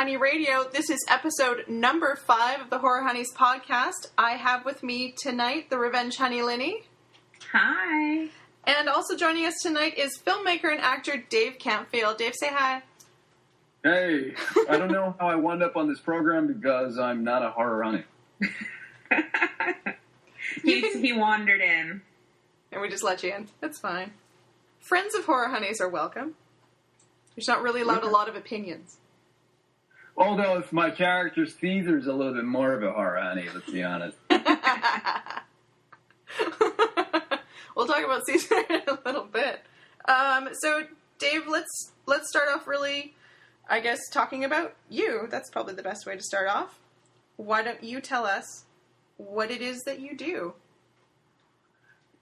Honey Radio. This is episode number 5 of the Horror Honeys podcast. I have with me tonight the Revenge Honey Linny. Hi. And also joining us tonight is filmmaker and actor Dave Campfield. Dave, say hi. Hey, I don't know how I wound up on this program because I'm not a horror honey. He wandered in. And we just let you in. That's fine. Friends of Horror Honeys are welcome. You're not really allowed a lot of opinions. Although if my character's Caesar's a little bit more of a horror honey, let's be honest. We'll talk about Caesar in a little bit. So, Dave, let's start off really, I guess, talking about you. That's probably the best way to start off. Why don't you tell us what it is that you do?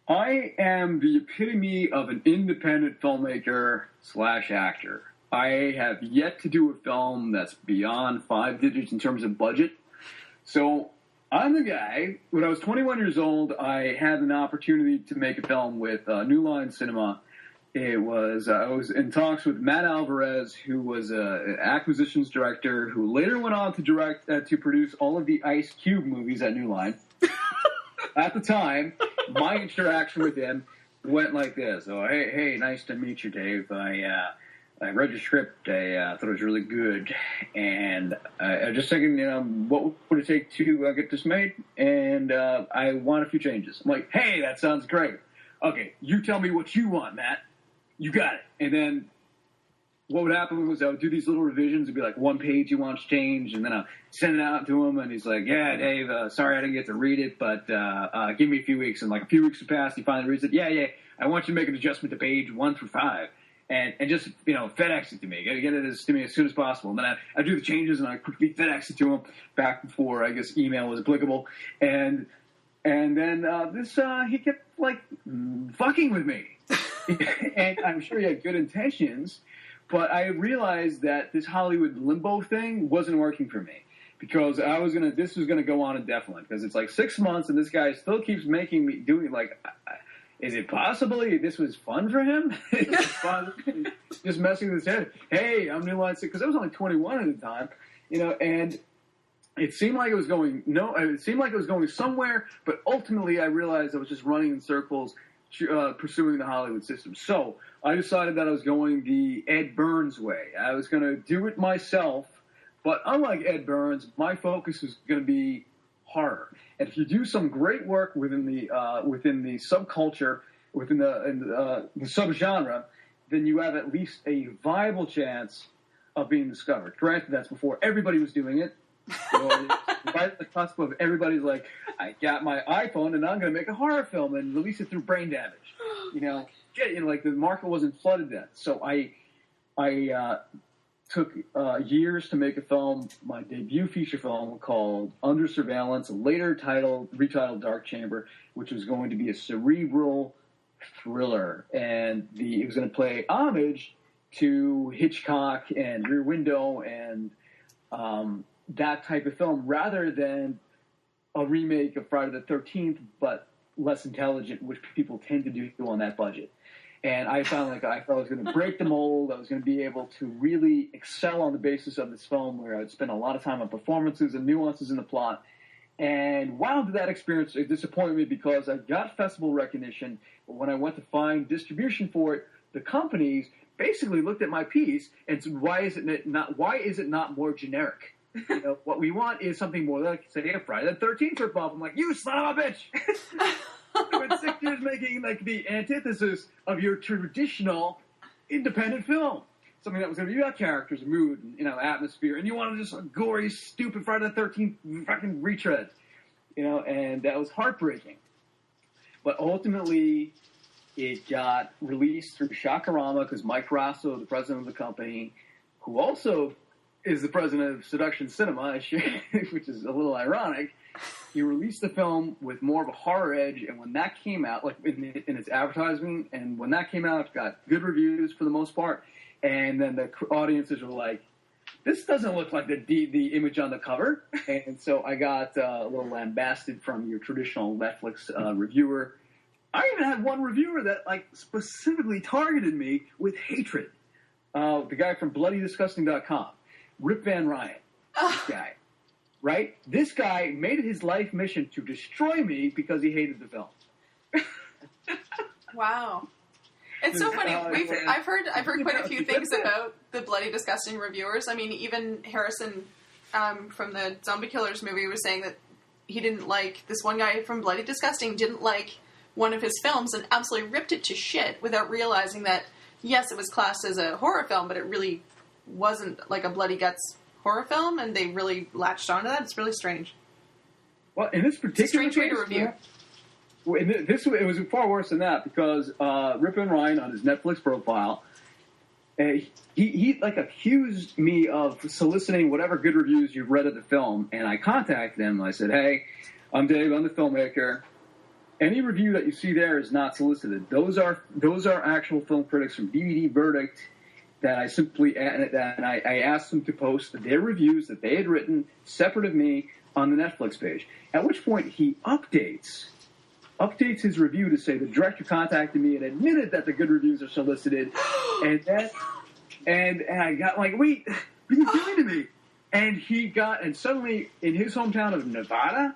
I am the epitome of an independent filmmaker / actor. I have yet to do a film that's beyond 5 digits in terms of budget. So I'm the guy. When I was 21 years old, I had an opportunity to make a film with New Line Cinema. I was in talks with Matt Alvarez, who was an acquisitions director, who later went on to produce all of the Ice Cube movies at New Line. At the time, my interaction with him went like this. Oh, hey, nice to meet you, Dave. I read your script. I thought it was really good. And I just thinking, what would it take to get this made? And I want a few changes. I'm like, hey, that sounds great. Okay, you tell me what you want, Matt. You got it. And then what would happen was I would do these little revisions. It'd be like one page he wants changed, and then I'll send it out to him, and he's like, yeah, Dave, sorry I didn't get to read it, but give me a few weeks. And like a few weeks have passed, he finally reads it. Yeah, I want you to make an adjustment to page 1 through 5, and just, FedEx it to me. Get it to me as soon as possible. And then I do the changes, and I quickly FedEx it to him back before, I guess, email was applicable. And then he kept, fucking with me. And I'm sure he had good intentions, but I realized that this Hollywood limbo thing wasn't working for me because this was gonna go on indefinitely because it's like 6 months and this guy still keeps making me do it. Like, is it possibly this was fun for him? Just messing with his head. Hey, I'm New Line 6 because I was only 21 at the time, and it seemed like it was going somewhere, but ultimately I realized I was just running in circles. Pursuing the Hollywood system. So I decided that I was going the Ed Burns way. I was going to do it myself, but unlike Ed Burns, my focus was going to be horror. And if you do some great work within the subculture, within the subgenre, then you have at least a viable chance of being discovered. Granted, that's before everybody was doing it. Right at the cusp of everybody's like, I got my iPhone and I'm going to make a horror film and release it through brain damage. The market wasn't flooded then. So I took years to make a film, my debut feature film called Under Surveillance, later retitled Dark Chamber, which was going to be a cerebral thriller. And it was going to play homage to Hitchcock and Rear Window and that type of film rather than a remake of Friday the 13th, but less intelligent, which people tend to do on that budget. And I found I thought I was going to break the mold. I was going to be able to really excel on the basis of this film where I would spend a lot of time on performances and nuances in the plot. And wow, did that experience disappoint me because I got festival recognition, but when I went to find distribution for it, the companies basically looked at my piece and said, why is it not more generic? What we want is something more like, say, a Friday the 13th ripoff. I'm like, you son of a bitch! I spent 6 years making the antithesis of your traditional independent film. Something that was going to be about characters, mood, and, atmosphere. And you wanted just a gory, stupid Friday the 13th fucking retread. And that was heartbreaking. But ultimately, it got released through Shakarama because Mike Rosso, the president of the company, who also is the president of Seduction Cinema, which is a little ironic. He released the film with more of a horror edge, and when that came out, in its advertising, and when that came out, it got good reviews for the most part, and then the audiences were like, this doesn't look like the image on the cover, and so I got a little lambasted from your traditional Netflix reviewer. I even had one reviewer that specifically targeted me with hatred. The guy from BloodyDisgusting.com. Rip Van Ryan, this guy, right? This guy made it his life mission to destroy me because he hated the film. Wow. It's so funny. I've heard quite a few things about the Bloody Disgusting reviewers. I mean, even Harrison from the Zombie Killers movie was saying that he didn't like, this one guy from Bloody Disgusting didn't like one of his films and absolutely ripped it to shit without realizing that, yes, it was classed as a horror film, but it really wasn't like a bloody guts horror film, and they really latched onto that. It's really strange. Well, in this particular strange way to review. It was far worse than that, because Rip Van Ryan on his Netflix profile, he like accused me of soliciting whatever good reviews you've read of the film, and I contacted him and I said, "Hey, I'm Dave, I'm the filmmaker. Any review that you see there is not solicited. Those are actual film critics from DVD Verdict that I simply I asked them to post their reviews that they had written separate of me on the Netflix page." At which point he updates his review to say the director contacted me and admitted that the good reviews are solicited, and I got like, wait, what are you doing to me? And suddenly in his hometown of Nevada,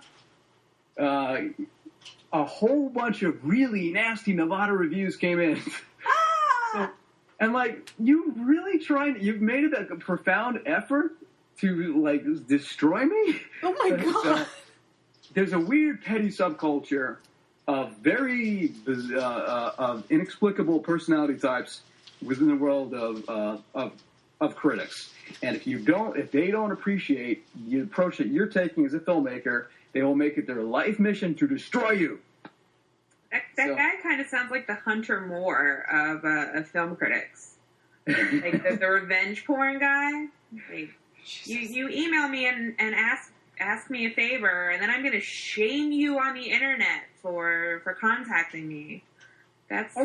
a whole bunch of really nasty Nevada reviews came in. So, and like, you've made it a profound effort to like destroy me. Oh my god! So, there's a weird petty subculture of very of inexplicable personality types within the world of critics, and if they don't appreciate the approach that you're taking as a filmmaker, they will make it their life mission to destroy you. That guy kind of sounds like the Hunter Moore of film critics, like the revenge porn guy. Like, you email me and ask me a favor, and then I'm going to shame you on the internet for contacting me. That's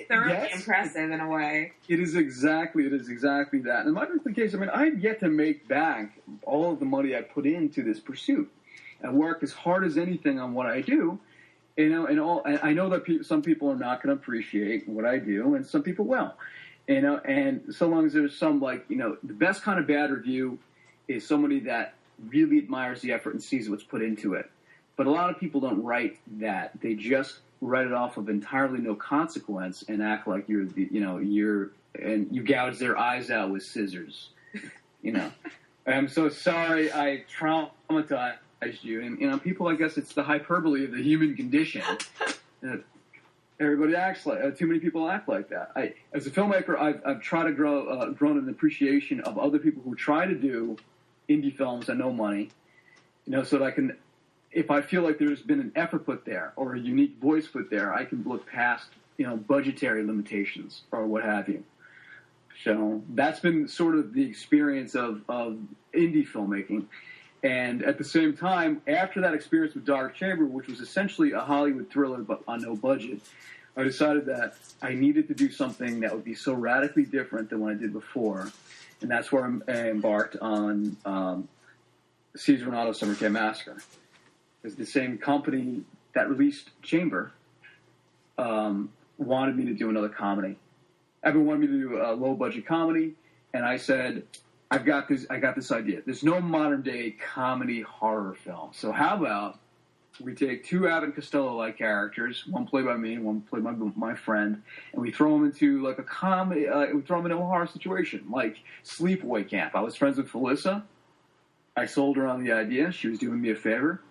thoroughly impressive in a way. It is exactly that. And in my particular case, I mean, I've yet to make back all of the money I put into this pursuit. I work as hard as anything on what I do, you know. And I know that some people are not going to appreciate what I do, and some people will, you know. And so long as there's some, like, you know, the best kind of bad review is somebody that really admires the effort and sees what's put into it. But a lot of people don't write that. They just write it off of entirely no consequence and act like and you gouge their eyes out with scissors. You know, I'm so sorry I traumatized you. And, you know, people, I guess it's the hyperbole of the human condition. Everybody acts like, too many people act like that. As a filmmaker, I've tried to grown an appreciation of other people who try to do indie films at no money, you know, so that I can, if I feel like there's been an effort put there or a unique voice put there, I can look past, you know, budgetary limitations or what have you. So that's been sort of the experience of indie filmmaking. And at the same time, after that experience with Dark Chamber, which was essentially a Hollywood thriller but on no budget, I decided that I needed to do something that would be so radically different than what I did before. And that's where I embarked on Cesar Renato's Summer Camp Massacre. Because the same company that released Chamber wanted me to do another comedy. Everyone wanted me to do a low-budget comedy, and I said, I got this idea. There's no modern-day comedy horror film. So how about we take two Abbott and Costello-like characters, one played by me and one played by my friend, and we throw them into like a comedy. We throw them into a horror situation, like Sleepaway Camp. I was friends with Felissa. I sold her on the idea. She was doing me a favor.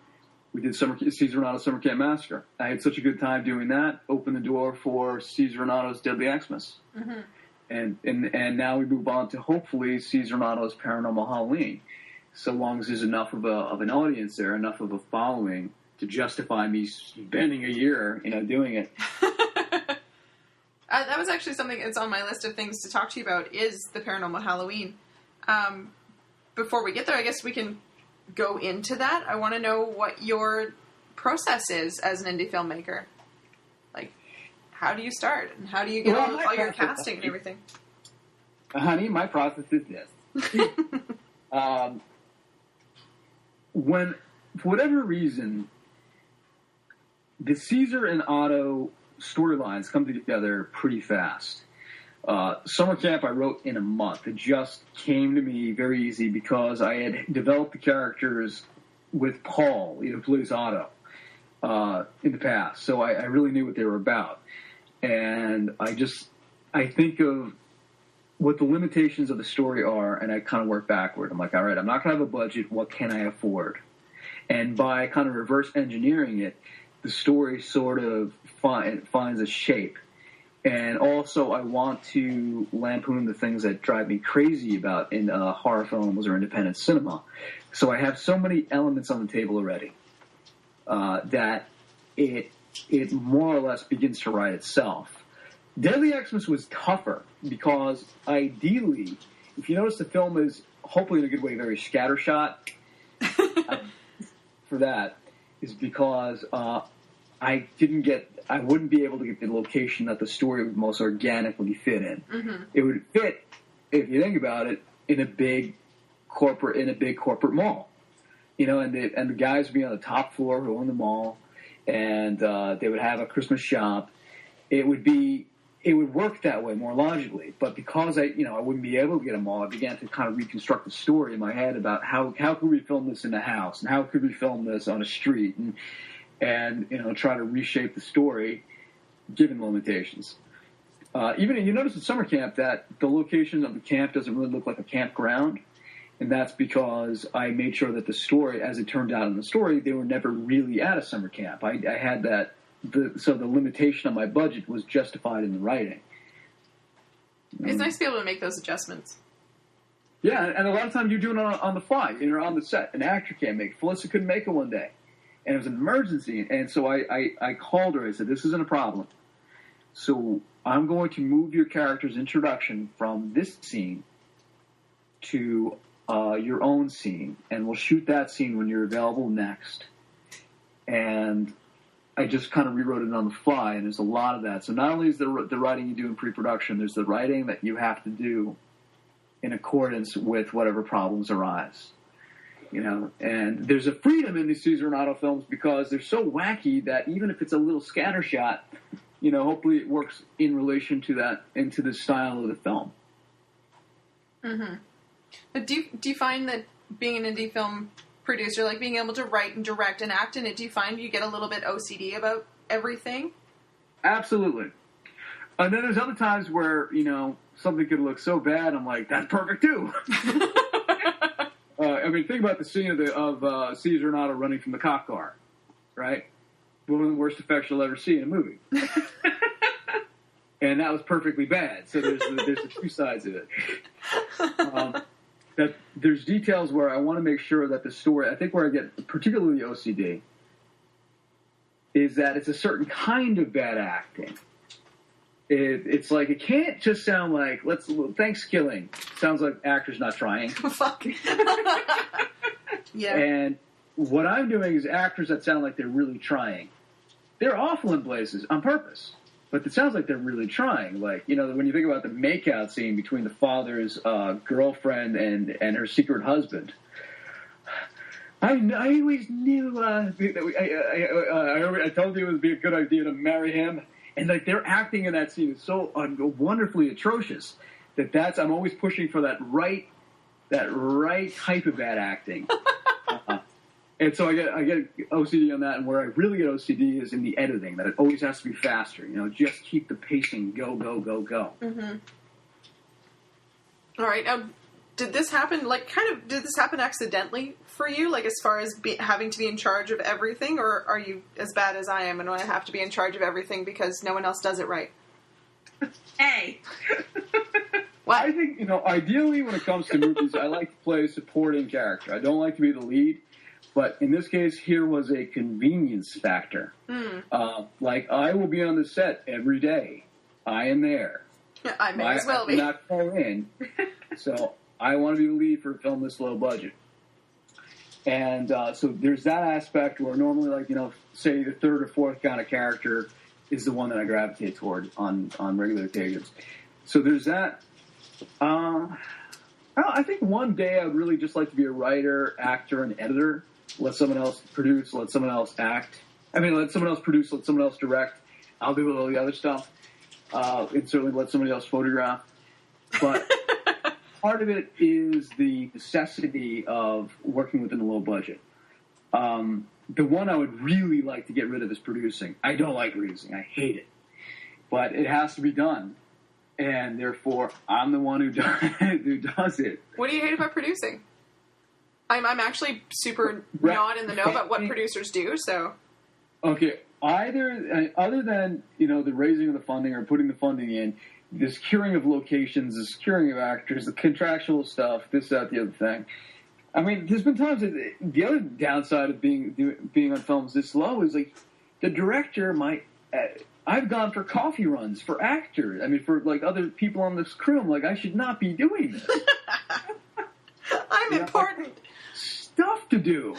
We did Cesar Renato's Summer Camp Massacre. I had such a good time doing that. Opened the door for Cesar Renato's Deadly Xmas. Mm-hmm. And now we move on to hopefully Cesar Renato's Paranormal Halloween. So long as there's enough of an audience there, enough of a following to justify me spending a year, you know, doing it. That was actually something that's on my list of things to talk to you about, is the Paranormal Halloween. Before we get there, I guess we can go into that. I want to know what your process is as an indie filmmaker. Like, how do you start? And how do you get all your casting and everything? Honey, my process is this. When, for whatever reason, the Caesar and Otto storylines come together pretty fast. Summer Camp I wrote in a month. It just came to me very easy because I had developed the characters with Paul, who plays Otto, in the past. So I really knew what they were about. And I think of what the limitations of the story are, and I kind of work backward. I'm like, all right, I'm not going to have a budget. What can I afford? And by kind of reverse engineering it, the story sort of finds a shape. And also, I want to lampoon the things that drive me crazy about in horror films or independent cinema. So I have so many elements on the table already that it more or less begins to write itself. Deadly Xmas was tougher because ideally, if you notice the film is, hopefully in a good way, very scattershot, for that, is because I wouldn't be able to get the location that the story would most organically fit in. Mm-hmm. It would fit, if you think about it, in a big corporate mall. And the guys would be on the top floor who own the mall, and they would have a Christmas shop. It would work that way more logically, but because I wouldn't be able to get a mall, I began to kind of reconstruct the story in my head about how could we film this in a house, and how could we film this on a street, and try to reshape the story given limitations. Even you notice at summer camp that the location of the camp doesn't really look like a campground, and that's because I made sure that the story, as it turned out in the story, they were never really at a summer camp. I had that. So the limitation on my budget was justified in the writing. It's nice to be able to make those adjustments. Yeah, and a lot of times you're doing it on the fly. You're on the set. An actor can't make it. Felissa couldn't make it one day. And it was an emergency. And so I called her. I said, this isn't a problem. So I'm going to move your character's introduction from this scene to your own scene. And we'll shoot that scene when you're available next. And I just kind of rewrote it on the fly, and there's a lot of that. So not only is the writing you do in pre-production, there's the writing that you have to do in accordance with whatever problems arise. And there's a freedom in these Cesar and Otto films because they're so wacky that even if it's a little scattershot, hopefully it works in relation to that, into the style of the film. Mm-hmm. But do you find that being an indie film producer, like being able to write and direct and act in it, do you find you get a little bit OCD about everything? Absolutely. And then there's other times where, something could look so bad, I'm like, that's perfect too. Think about the scene of Caesar and Otto running from the cop car, right? One of the worst effects you'll ever see in a movie. And that was perfectly bad. So there's the two sides of it. That there's details where I want to make sure that the story, I think where I get particularly OCD, is that it's a certain kind of bad acting. It's like, it can't just sound like, Thanksgiving. Sounds like actors not trying. Fuck. Yeah. And what I'm doing is actors that sound like they're really trying. They're awful in places on purpose. But it sounds like they're really trying. Like, when you think about the makeout scene between the father's girlfriend and her secret husband, I always knew I told you it would be a good idea to marry him. And like their acting in that scene is so wonderfully atrocious that I'm always pushing for that right type of bad acting. And so I get OCD on that, and where I really get OCD is in the editing, that it always has to be faster. Just keep the pacing go. Mm-hmm. All right. Did this happen? Did this happen accidentally for you? Like, as far as having to be in charge of everything, or are you as bad as I am and I have to be in charge of everything because no one else does it right? Hey. What? I think ideally when it comes to movies, I like to play a supporting character. I don't like to be the lead. But in this case, here was a convenience factor. Like, I will be on the set every day. I am there. I may as well be. I not call in. So I want to be the lead for a film this low budget. And so there's that aspect where normally, say the third or fourth kind of character is the one that I gravitate toward on regular occasions. So there's that. I think one day I would really just like to be a writer, actor, and editor. Let someone else produce, let someone else act. Let someone else produce, let someone else direct. I'll do all the other stuff. and certainly let somebody else photograph. But part of it is the necessity of working within a low budget. The one I would really like to get rid of is producing. I don't like producing. I hate it. But it has to be done. And therefore, I'm the one who does it. What do you hate about producing? I'm actually super not in the know about what producers do, so... Okay, other than, the raising of the funding or putting the funding in, the securing of locations, the securing of actors, the contractual stuff, this, that, the other thing. I mean, there's been times that the other downside of being on films this low is, like, the director might... I've gone for coffee runs for actors. I mean, for, like, other people on this crew. I'm like, I should not be doing this. I'm important. Stuff to do.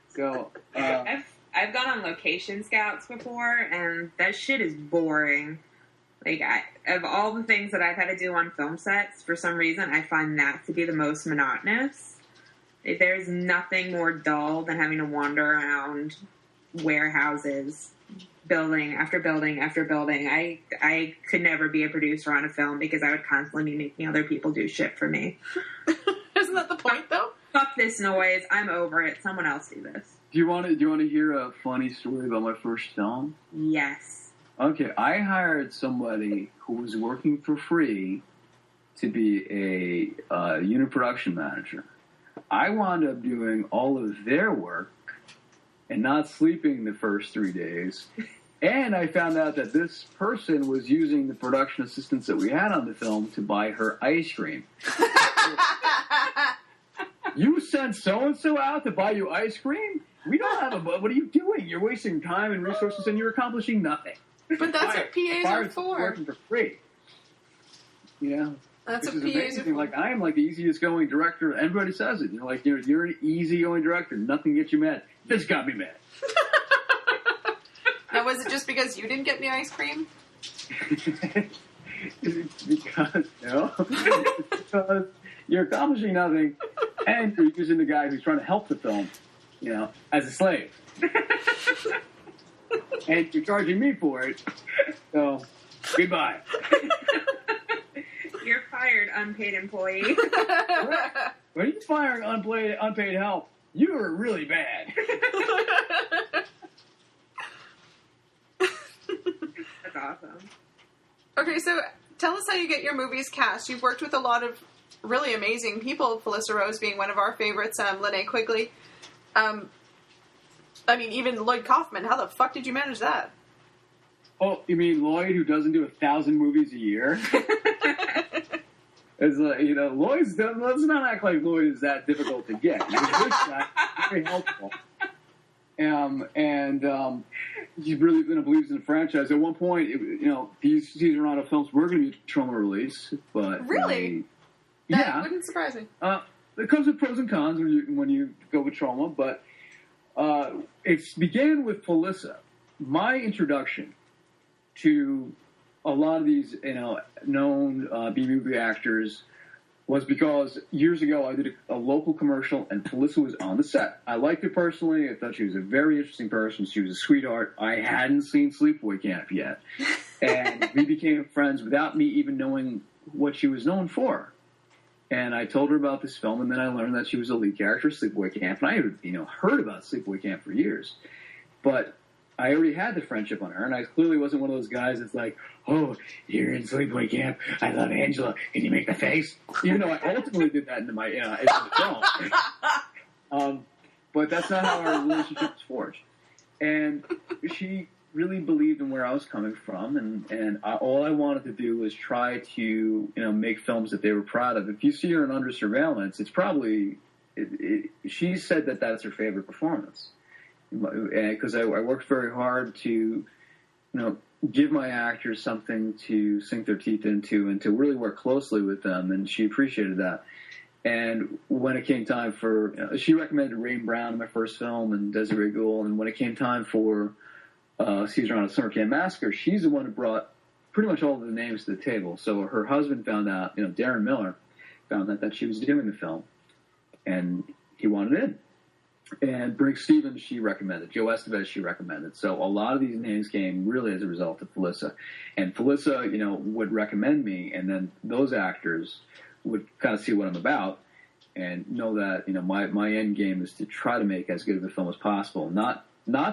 So, I've gone on location scouts before, and that shit is boring. Like, of all the things that I've had to do on film sets, for some reason, I find that to be the most monotonous. There's nothing more dull than having to wander around warehouses, building after building after building. I could never be a producer on a film because I would constantly be making other people do shit for me. Isn't that the point, though? Fuck this noise. I'm over it. Someone else do this. Do you want to hear a funny story about my first film? Yes. Okay, I hired somebody who was working for free to be a unit production manager. I wound up doing all of their work and not sleeping the first 3 days. And I found out that this person was using the production assistants that we had on the film to buy her ice cream. You sent so-and-so out to buy you ice cream? We don't have a budget. What are you doing? You're wasting time and resources and you're accomplishing nothing. But that's what PAs are for. Working for free. That's Which what is PAs amazing. are for. Like, I am like the easiest going director. Everybody says it. You're an easy going director. Nothing gets you mad. This got me mad. Now, was it just because you didn't get any ice cream? because you're accomplishing nothing, and you're using the guy who's trying to help the film, as a slave. And you're charging me for it. So, goodbye. You're fired, unpaid employee. When you firing unpaid help, you are really bad. That's awesome. Okay, so tell us how you get your movies cast. You've worked with a lot of really amazing people, Felissa Rose being one of our favorites, Linnea Quigley. Even Lloyd Kaufman. How the fuck did you manage that? Oh, you mean Lloyd, who doesn't do 1,000 movies a year? It's like, let's not act like Lloyd is that difficult to get. He's a good guy, very helpful. He really believes in the franchise. At one point, these Caesar Honey films were going to be a Troma release, but really, that wouldn't surprise me. It comes with pros and cons when you go with Troma, but it began with Felissa. My introduction to a lot of these, known B-movie actors was because years ago I did a local commercial and Felissa was on the set. I liked her personally. I thought she was a very interesting person. She was a sweetheart. I hadn't seen Sleepaway Camp yet. And we became friends without me even knowing what she was known for. And I told her about this film, and then I learned that she was a lead character of Sleepaway Camp. And I had, heard about Sleepaway Camp for years. But I already had the friendship on her, and I clearly wasn't one of those guys that's like, oh, you're in Sleepaway Camp. I love Angela. Can you make the face? Even though I ultimately did that in the film. But that's not how our relationship was forged. And she really believed in where I was coming from, and all I wanted to do was try to, make films that they were proud of. If you see her in Under Surveillance, it's probably, she said that that's her favorite performance. Because I worked very hard to, give my actors something to sink their teeth into and to really work closely with them, and she appreciated that. And when it came time for, she recommended Rain Brown in my first film and Desiree Gould, and when it came time for Caesar Honey Summer Camp Massacre, she's the one who brought pretty much all of the names to the table. So her husband found out, Darren Miller, found out that she was doing the film, and he wanted in. And Brink Stevens, she recommended. Joe Estevez, she recommended. So a lot of these names came really as a result of Felissa. And Felissa, would recommend me, and then those actors would kind of see what I'm about and know that, my end game is to try to make as good of a film as possible. Not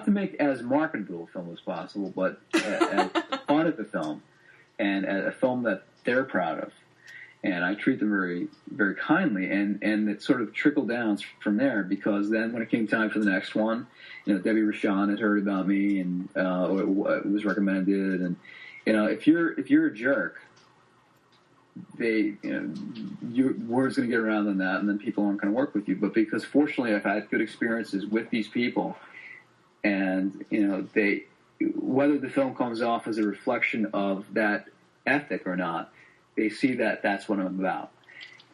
to make as marketable a film as possible, but as fun at the film and a film that they're proud of. And I treat them very, very kindly, and it sort of trickled down from there, because then when it came time for the next one, Debbie Rashan had heard about me, and it was recommended. And if you're a jerk, your word's going to get around on that, and then people aren't going to work with you. But because fortunately I've had good experiences with these people, and whether the film comes off as a reflection of that ethic or not, they see that that's what I'm about.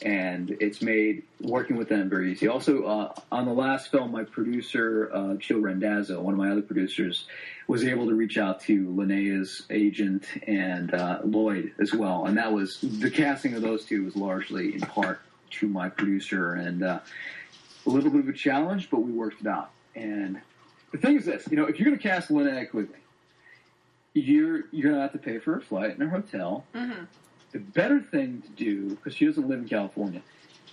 And it's made working with them very easy. Also, on the last film, my producer, Jill Rendazzo, one of my other producers, was able to reach out to Linnea's agent and Lloyd as well. And the casting of those two was largely in part to my producer, and a little bit of a challenge, but we worked it out. And the thing is this, if you're going to cast Linnea Quigley, you're going to have to pay for her flight and her hotel. Mm-hmm. The better thing to do, because she doesn't live in California,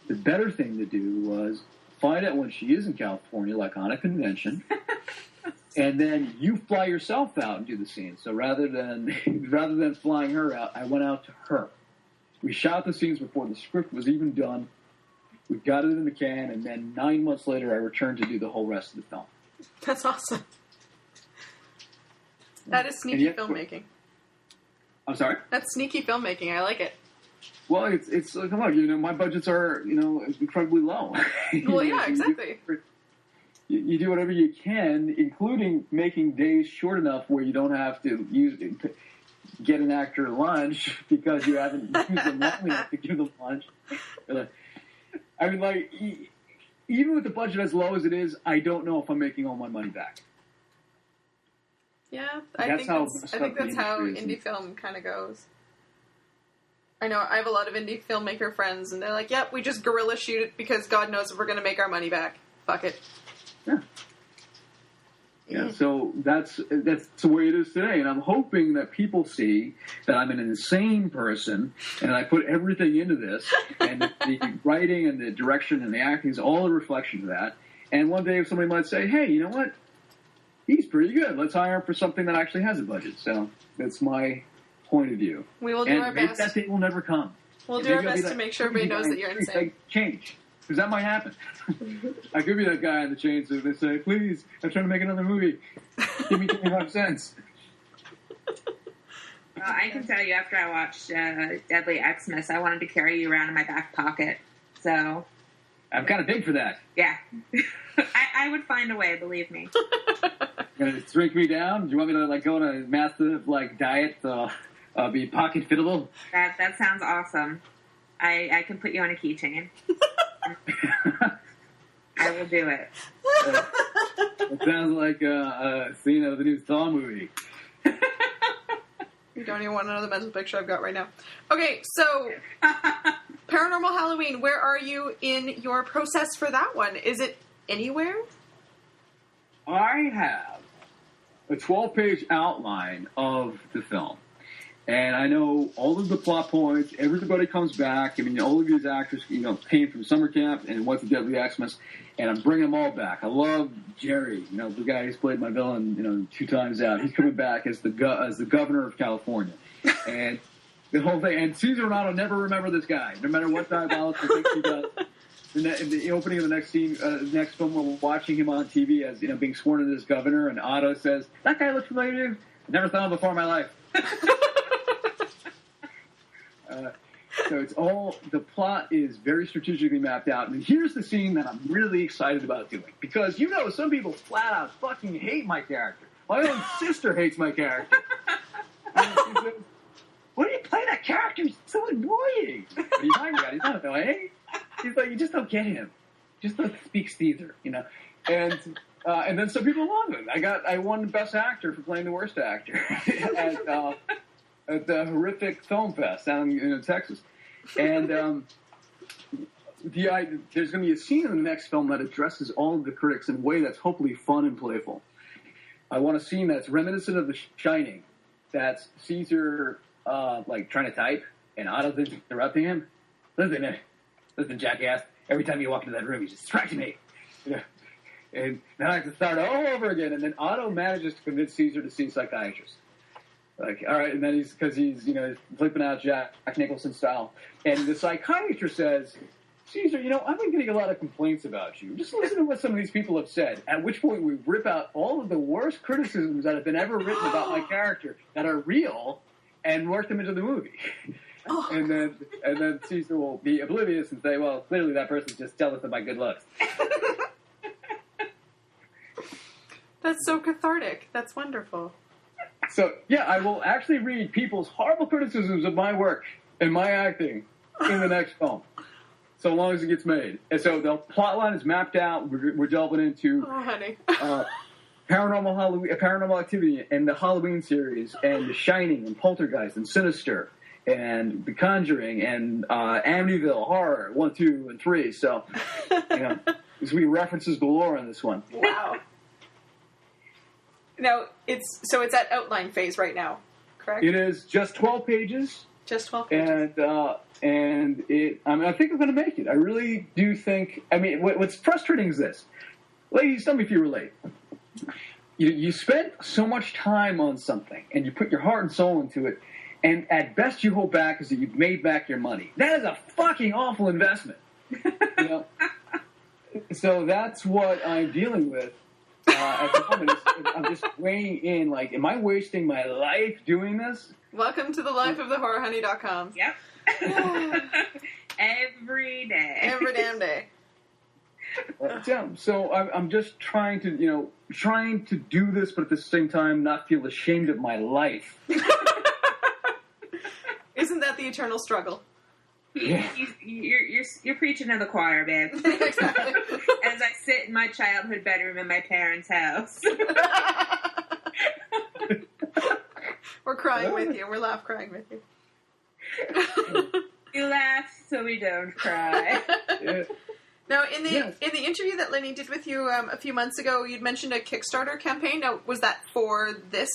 the better thing to do was find out when she is in California, like on a convention, and then you fly yourself out and do the scene. So rather than flying her out, I went out to her. We shot the scenes before the script was even done. We got it in the can, and then 9 months later, I returned to do the whole rest of the film. That's awesome. That is sneaky filmmaking. I'm sorry? That's sneaky filmmaking. I like it. Well, it's like, come my budgets are, incredibly low. Well, yeah, exactly. You do whatever you can, including making days short enough where you don't have to get an actor lunch because you haven't used them long enough to give them lunch. Even with the budget as low as it is, I don't know if I'm making all my money back. Yeah, I think that's how indie film kind of goes. I know I have a lot of indie filmmaker friends, and they're like, "Yep, we just guerrilla shoot it because God knows if we're going to make our money back. Fuck it." Yeah. Yeah. So that's the way it is today, and I'm hoping that people see that I'm an insane person, and I put everything into this, and the writing and the direction and the acting is all a reflection of that. And one day, somebody might say, "Hey, you know what? He's pretty good. Let's hire him for something that actually has a budget." So that's my point of view. We will do our best. That day will never come. We'll do our best to make sure everybody knows that you're insane. Change. Because that might happen. I could be that guy on the chain, so they say, "Please, I'm trying to make another movie. Give me 25 cents. Well, I can tell you, after I watched Deadly Xmas, I wanted to carry you around in my back pocket. So I'm kind of big for that. Yeah. I would find a way, believe me. Gonna shrink me down? Do you want me to go on a massive diet be pocket fittable? That sounds awesome. I can put you on a keychain. I will do it. It sounds like a scene of the new Saw movie. You don't even want to know the mental picture I've got right now. Okay, so Paranormal Halloween, where are you in your process for that one? Is it anywhere? I have a 12-page outline of the film. And I know all of the plot points. Everybody comes back. I mean, all of these actors, came from summer camp and went to Deadly Xmas, and I'm bringing them all back. I love Jerry, the guy who's played my villain, 2 times out. He's coming back as the governor of California, and the whole thing. And Cesar and Otto never remember this guy, no matter what diabolical things he does. In the opening of the next scene, next film, we're watching him on TV as being sworn in as governor, and Otto says, "That guy looks familiar to you. I never saw him before in my life." So it's the plot is very strategically mapped out. And here's the scene that I'm really excited about doing. Because, some people flat out fucking hate my character. My own sister hates my character. She says, "Why do you play that character? He's so annoying." What are you talking about? He's not annoying. He's like, you just don't get him. Just don't speak Caesar, And then some people love it. I won Best Actor for playing the worst actor at the horrific film fest down in Texas. And there's going to be a scene in the next film that addresses all of the critics in a way that's hopefully fun and playful. I want a scene that's reminiscent of The Shining. That's Caesar, trying to type, and Otto's interrupting him. Listen, jackass. Every time you walk into that room, you just distract me. And then I have to start all over again. And then Otto manages to convince Caesar to see a psychiatrist. Like, all right, and then he's flipping out Jack Nicholson style. And the psychiatrist says, Caesar, I've been getting a lot of complaints about you. Just listen to what some of these people have said. At which point we rip out all of the worst criticisms that have been ever written about my character that are real and work them into the movie. Oh. And then Caesar will be oblivious and say, well, clearly that person's just jealous of my good looks. That's so cathartic. That's wonderful. So, yeah, I will actually read people's horrible criticisms of my work and my acting in the next film, so long as it gets made. And so the plot line is mapped out. We're delving into paranormal activity and the Halloween series and The Shining and Poltergeist and Sinister and The Conjuring and Amityville Horror 1, 2, and 3. So, there's going to be references galore in this one. Wow. Now, it's at outline phase right now, correct? It is just 12 pages. Just 12 pages. And I think I'm going to make it. I really do think. I mean, what's frustrating is this. Ladies, tell me if you relate. You spent so much time on something, and you put your heart and soul into it, and at best you hold back is that you've made back your money. That is a fucking awful investment. So that's what I'm dealing with. At the moment, I'm just weighing in, like, am I wasting my life doing this? Welcome to the life of the horrorhoney.com. Yep. Every day. Every damn day. Yeah, so I'm just trying to do this, but at the same time not feel ashamed of my life. Isn't that the eternal struggle? Yeah. You're preaching to the choir, babe. Exactly. As I sit in my childhood bedroom in my parents' house. We're crying with you. We're laugh crying with you. You laugh so we don't cry. Yeah. Now, in the interview that Lenny did with you a few months ago, you'd mentioned a Kickstarter campaign. Now, was that for this?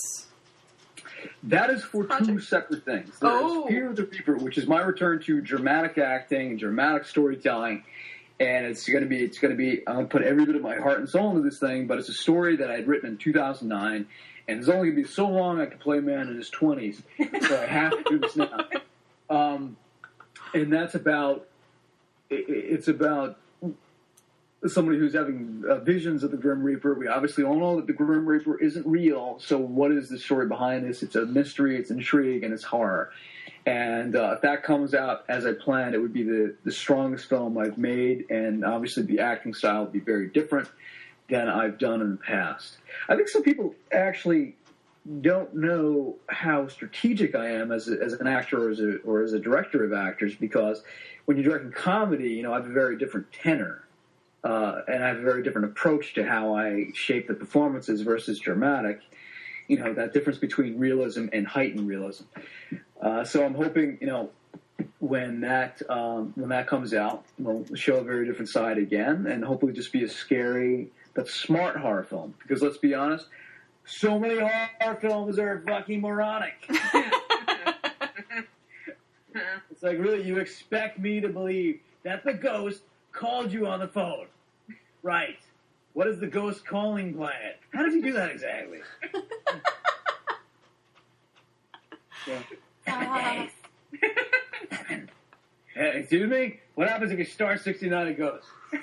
That is for project? Two separate things. There's Fear of the Reaper, which is my return to dramatic acting and dramatic storytelling, and it's going to be. I'm going to put every bit of my heart and soul into this thing. But it's a story that I had written in 2009, and it's only going to be so long I can play a man in his 20s, so I have to do this now. And that's about. It's about somebody who's having visions of the Grim Reaper. We obviously all know that the Grim Reaper isn't real, so what is the story behind this? It's a mystery, it's intrigue, and it's horror. And if that comes out as I planned, it would be the strongest film I've made, and obviously the acting style would be very different than I've done in the past. I think some people actually don't know how strategic I am as an actor or as a director of actors, because when you're directing comedy, I have a very different tenor. And I have a very different approach to how I shape the performances versus dramatic. That difference between realism and heightened realism. So I'm hoping, when that comes out, we'll show a very different side again, and hopefully just be a scary but smart horror film. Because let's be honest, so many horror films are fucking moronic. It's like, really, you expect me to believe that the ghost called you on the phone? Right. What is the ghost calling plan? How does he do that exactly? Excuse me? What happens if you star 69 a ghost? I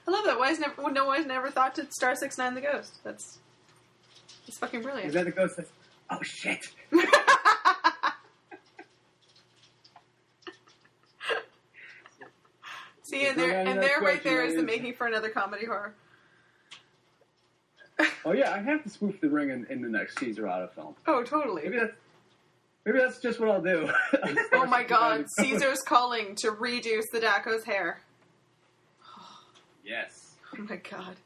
love that. Why has never thought to star 69 the ghost? It's fucking brilliant. And then the ghost says, oh shit. See, and there right there is the making for another comedy horror. Oh yeah, I have to spoof the Ring in the next Caesar Otto film. Oh, totally. Maybe that's just what I'll do. Oh my God, Caesar's calling to redo Sadako's hair. Yes. Oh my God.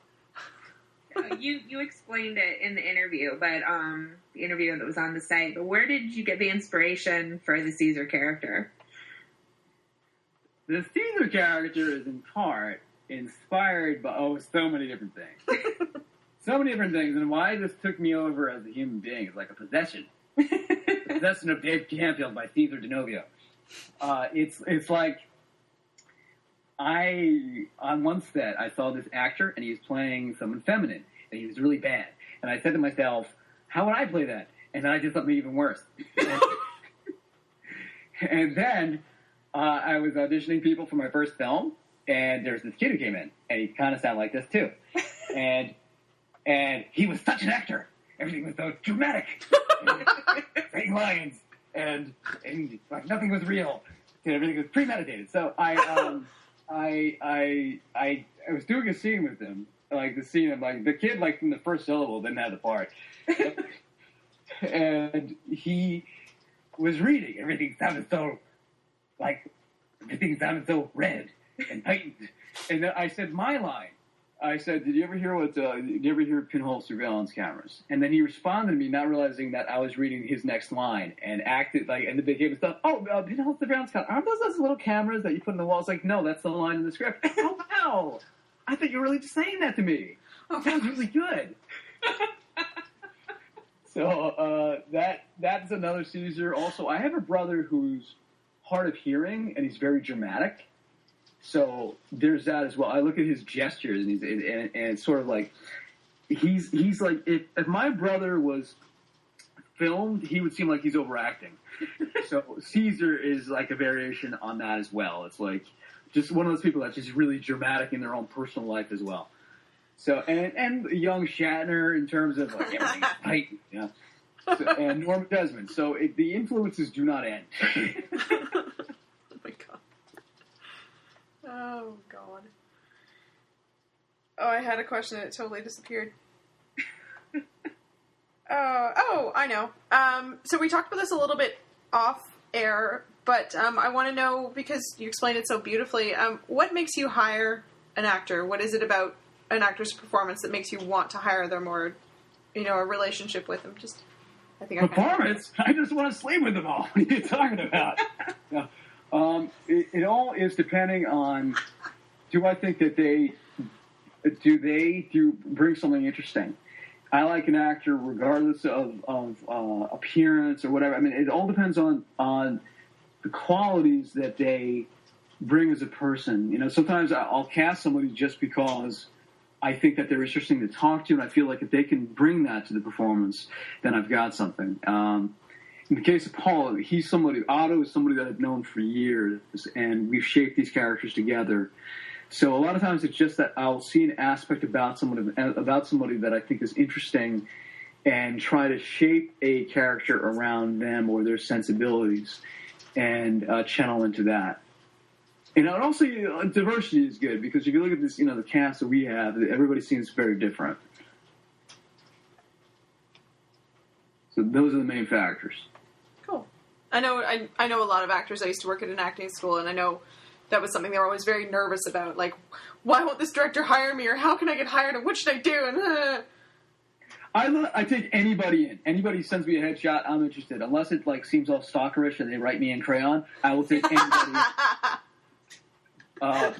You explained it in the interview, but the interview that was on the site. But where did you get the inspiration for the Caesar character? The Caesar character is in part inspired by so many different things. So many different things, and why this took me over as a human being is like a possession. The Possession of Dave Campfield by Cesar DeNovio. It's like on one set I saw this actor and he was playing someone feminine and he was really bad, and I said to myself, how would I play that? And then I did something even worse. And then I was auditioning people for my first film, and there's this kid who came in, and he kind of sounded like this too, and he was such an actor. Everything was so dramatic, saying lines, and like nothing was real, and everything was premeditated. So I was doing a scene with him, like the scene of like the kid, like from the first syllable didn't have the part, and he was reading. Everything sounded so red and heightened. And then I said my line. I said, "Did you ever hear pinhole surveillance cameras?" And then he responded to me, not realizing that I was reading his next line, and acted like, and the big game stuff. Oh, pinhole surveillance cameras. Aren't those little cameras that you put in the walls? Like, no, that's the line in the script. Oh, wow! I thought you were really just saying that to me. Oh, that was really good. So that's another Caesar. Also, I have a brother who's hard of hearing, and he's very dramatic. So there's that as well. I look at his gestures, and it's sort of like he's like if my brother was filmed, he would seem like he's overacting. So Caesar is like a variation on that as well. It's like just one of those people that's just really dramatic in their own personal life as well. So and young Shatner in terms of like everything's tight, you know. So, and Norma Desmond. So the influences do not end. Oh my god. Oh god. Oh, I had a question and it totally disappeared. I know. So we talked about this a little bit off air, but I want to know, because you explained it so beautifully, what makes you hire an actor? What is it about an actor's performance that makes you want to hire them, or, a relationship with them? Performance? I just want to sleep with them all. What are you talking about? No. It all is depending on, do I think that they bring something interesting? I like an actor regardless of appearance or whatever. I mean, it all depends on the qualities that they bring as a person. Sometimes I'll cast somebody just because I think that they're interesting to talk to, and I feel like if they can bring that to the performance, then I've got something. In the case of Paul, Otto is somebody that I've known for years, and we've shaped these characters together. So a lot of times it's just that I'll see an aspect about somebody that I think is interesting and try to shape a character around them or their sensibilities and channel into that. And also, diversity is good, because if you look at this, the cast that we have, everybody seems very different. So those are the main factors. Cool. I know a lot of actors. I used to work at an acting school, and I know that was something they were always very nervous about. Like, why won't this director hire me, or how can I get hired, and what should I do? And I take anybody in. Anybody sends me a headshot, I'm interested. Unless it seems all stalkerish and they write me in crayon, I will take anybody.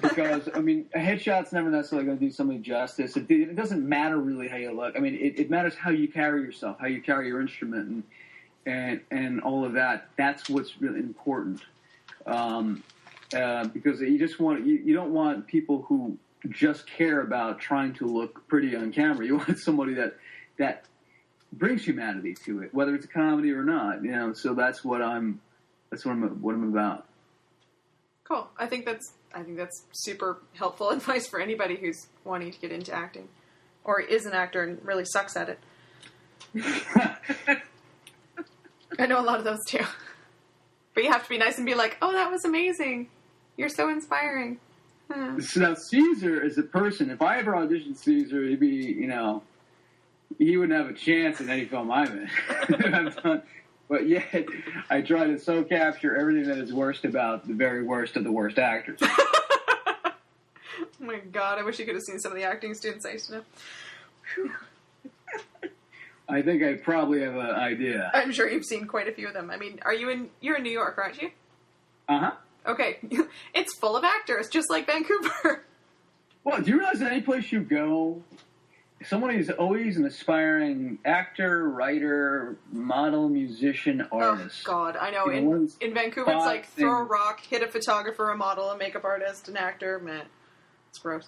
Because, a headshot's never necessarily going to do somebody justice. It doesn't matter really how you look. It matters how you carry yourself, how you carry your instrument, and all of that. That's what's really important. Because you don't want people who just care about trying to look pretty on camera. You want somebody that brings humanity to it, whether it's a comedy or not. So that's what I'm about. Cool. I think that's super helpful advice for anybody who's wanting to get into acting, or is an actor and really sucks at it. I know a lot of those too. But you have to be nice and be like, "Oh, that was amazing. You're so inspiring." So now Caesar is a person. If I ever auditioned Caesar, he'd be, he wouldn't have a chance in any film I'm in. But yet, I try to so capture everything that is worst about the very worst of the worst actors. Oh my god, I wish you could have seen some of the acting students I used to know. I think I probably have an idea. I'm sure you've seen quite a few of them. I mean, you're in New York, aren't you? Uh-huh. Okay. It's full of actors, just like Vancouver. Well, do you realize that any place you go, someone is always an aspiring actor, writer, model, musician, artist. Oh, God, I know. You know, In Vancouver, it's like throw a rock, hit a photographer, a model, a makeup artist, an actor. Man, it's gross.